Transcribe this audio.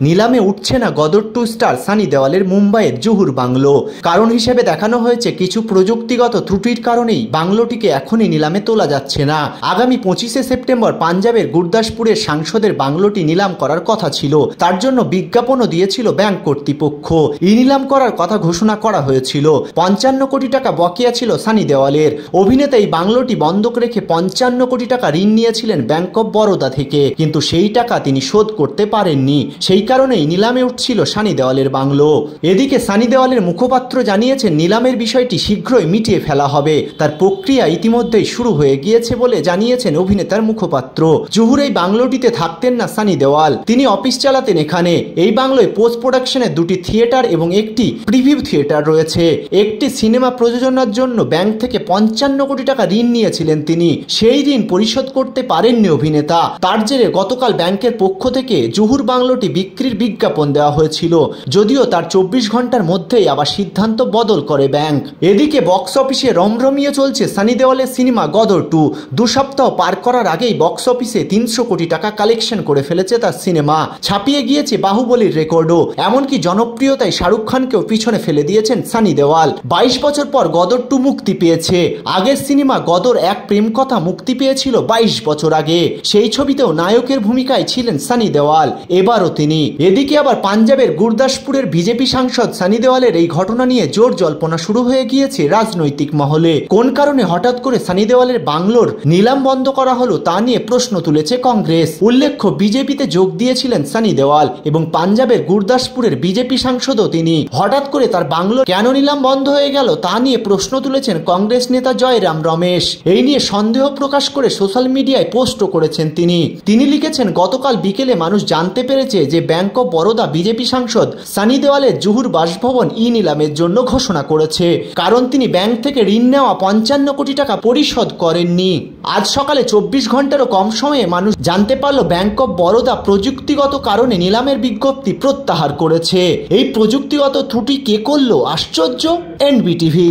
নিলামে উঠছে না গদর 2 স্টার সানি দেওয়ালের মুম্বাইয়ের জহুর বাংলো। কারণ হিসেবে দেখানো হয়েছে কিছু প্রযুক্তিগত ত্রুটির কারণেই বাংলোটিকে এখনই নিলামে তোলা যাচ্ছে না। আগামী 25শে সেপ্টেম্বর পাঞ্জাবের গুরদাসপুরের সাংসদের বাংলোটি নিলাম করার কথা ছিল। তার জন্য বিজ্ঞাপনও দিয়েছিল ব্যাংক কর্তৃপক্ষ। ই নিলাম করার কথা ঘোষণা করা হয়েছিল। 55 কোটি টাকা বকেয়া ছিল সানি দেওয়ালের। অভিনেতা এই বাংলোটি বন্ধক রেখে 55 কোটি টাকা ঋণ নিয়েছিলেন ব্যাংক অব বরোদা থেকে, কিন্তু সেই টাকা তিনি শোধ করতে পারেননি। সেই কারণেই নিলামে উঠছিল সানি দেওয়ালের বাংলো। এদিকে সানি দেওয়ালের মুখপাত্র জানিয়েছেন নিলামের বিষয়টি শীঘ্রই মিটিয়ে ফেলা হবে। তার প্রক্রিয়া ইতিমধ্যেই শুরু হয়ে গিয়েছে বলে জানিয়েছেন অভিনেতার মুখপাত্র। জহুর এই বাংলোটিতে থাকতেন না সানি দেওয়াল, তিনি অফিস চালাতেন এখানে। এই বাংলোয় পোস্ট প্রোডাকশনের 2টি থিয়েটার এবং একটি প্রিভিউ থিয়েটার রয়েছে। একটি সিনেমা প্রযোজনার জন্য ব্যাংক থেকে 55 কোটি টাকা ঋণ নিয়েছিলেন তিনি। সেই ঋণ পরিশোধ করতে পারেননি অভিনেতা। তার জেরে গতকাল ব্যাংকের পক্ষ থেকে জহুর বাংলোটি বিক্রির বিজ্ঞাপন দেওয়া হয়েছিল, যদিও তার 24 ঘন্টার মধ্যেই আবার সিদ্ধান্ত বদল করে ব্যাংক। এদিকে বক্স অফিসে রমরমিয়ে চলছে সানি দেওয়ালের সিনেমা গদর 2। 2 সপ্তাহ পার করার আগেই বক্স অফিসে 300 কোটি টাকা কালেকশন করে ফেলেছে তার সিনেমা। ছাপিয়ে গিয়েছে বাহুবলীর রেকর্ডও। এমনকি জনপ্রিয়তায় শাহরুখ খানকেও পিছনে ফেলে দিয়েছেন সানি দেওয়াল। 22 বছর পর গদর 2 মুক্তি পেয়েছে। আগের সিনেমা গদর 1 প্রেম কথা মুক্তি পেয়েছিল 22 বছর আগে। সেই ছবিতেও নায়কের ভূমিকায় ছিলেন সানি দেওয়াল, এবারও তিনি। এদিকে আবার পাঞ্জাবের গুরদাসপুরের বিজেপি সাংসদ সানি দেওয়ালের এই ঘটনা নিয়ে জোর জল্পনা শুরু হয়ে গিয়েছে রাজনৈতিক মহলে। কোন কারণে হঠাৎ করে সানি দেওয়ালের বাংলোর নিলাম বন্ধ করা হলো তা নিয়ে প্রশ্ন তুলেছে কংগ্রেস। উল্লেখ্য বিজেপিতে যোগ দিয়েছিলেন সানি দেওয়াল এবং পাঞ্জাবের গুরদাসপুরের বিজেপি সাংসদও তিনি। হঠাৎ করে তার বাংলো কেন নিলাম বন্ধ হয়ে গেল তা নিয়ে প্রশ্ন তুলেছেন কংগ্রেস নেতা জয়রাম রমেশ। এই নিয়ে সন্দেহ প্রকাশ করে সোশ্যাল মিডিয়ায় পোস্টও করেছেন তিনি লিখেছেন, গতকাল বিকেলে মানুষ জানতে পেরেছে যে ব্যাংক অব বরোদা বিজেপি সাংসদ সানি দেওয়ালের জহুর বাসভবন ই নিলামের জন্য ঘোষণা করেছে, কারণ তিনি ব্যাংক থেকে ঋণ নেওয়া 55 কোটি টাকা পরিশোধ করেননি। আজ সকালে 24 ঘন্টারও কম সময়ে মানুষ জানতে পারল ব্যাংক অব বরোদা প্রযুক্তিগত কারণে নিলামের বিজ্ঞপ্তি প্রত্যাহার করেছে। এই প্রযুক্তিগত ত্রুটি কে করলো? আশ্চর্য। এনবিটিভি।